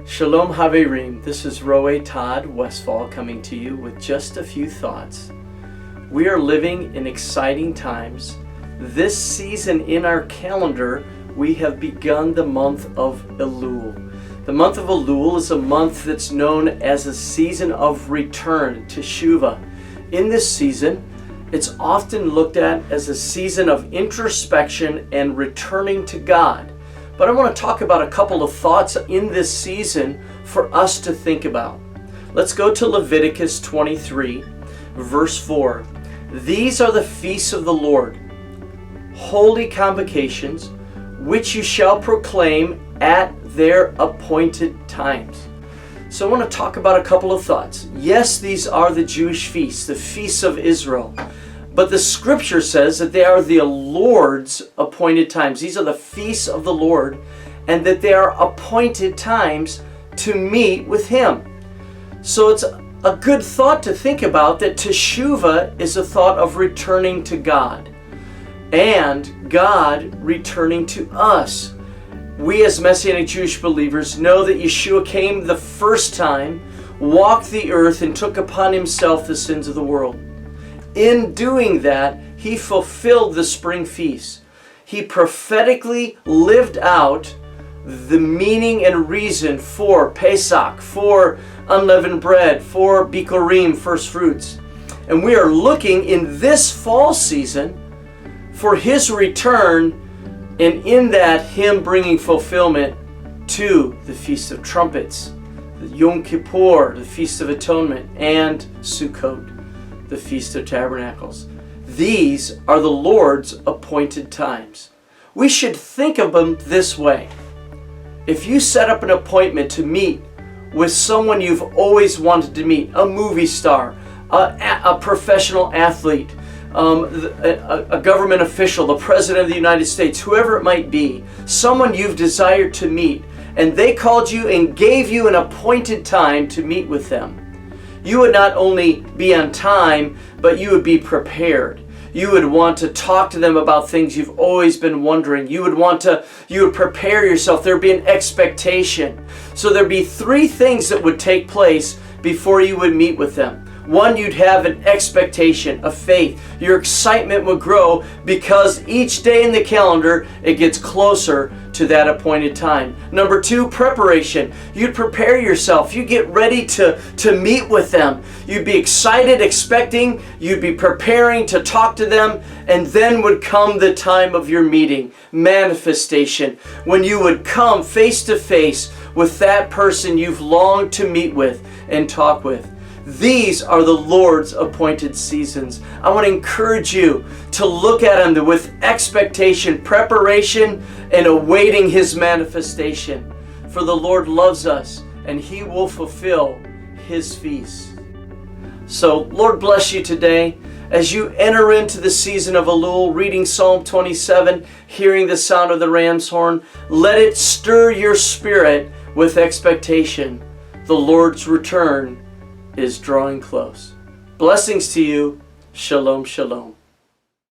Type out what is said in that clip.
Shalom Haverim, this is Roe Todd Westfall coming to you with just a few thoughts. We are living in exciting times. This season in our calendar, we have begun the month of Elul. The month of Elul is a month that's known as a season of return, Teshuvah. In this season, it's often looked at as a season of introspection and returning to God. But I want to talk about a couple of thoughts in this season for us to think about. Let's go to Leviticus 23, verse 4. These are the feasts of the Lord, holy convocations, which you shall proclaim at their appointed times. So I want to talk about a couple of thoughts. Yes, these are the Jewish feasts, the feasts of Israel. But the scripture says that they are the Lord's appointed times. These are the feasts of the Lord, and that they are appointed times to meet with Him. So it's a good thought to think about that Teshuvah is a thought of returning to God, and God returning to us. We as Messianic Jewish believers know that Yeshua came the first time, walked the earth, and took upon Himself the sins of the world. In doing that, He fulfilled the spring feast. He prophetically lived out the meaning and reason for Pesach, for unleavened bread, for Bikurim, first fruits. And we are looking in this fall season for His return, and in that Him bringing fulfillment to the Feast of Trumpets, the Yom Kippur, the Feast of Atonement, and Sukkot, the Feast of Tabernacles. These are the Lord's appointed times. We should think of them this way. If you set up an appointment to meet with someone you've always wanted to meet, a movie star, a professional athlete, a government official, the President of the United States, whoever it might be, someone you've desired to meet, and they called you and gave you an appointed time to meet with them, you would not only be on time, but you would be prepared. You would want to talk to them about things you've always been wondering. You would prepare yourself. There'd be an expectation. So there'd be three things that would take place before you would meet with them. One, you'd have an expectation, a faith. Your excitement would grow because each day in the calendar, it gets closer to that appointed time. Number two, preparation. You'd prepare yourself. You get ready to meet with them. You'd be excited, expecting. You'd be preparing to talk to them. And then would come the time of your meeting, manifestation, when you would come face to face with that person you've longed to meet with and talk with. These are the Lord's appointed seasons. I want to encourage you to look at them with expectation, preparation, and awaiting His manifestation. For the Lord loves us, and He will fulfill His feasts. So, Lord bless you today. As you enter into the season of Elul, reading Psalm 27, hearing the sound of the ram's horn, let it stir your spirit with expectation. The Lord's return is drawing close. Blessings to you. Shalom, shalom.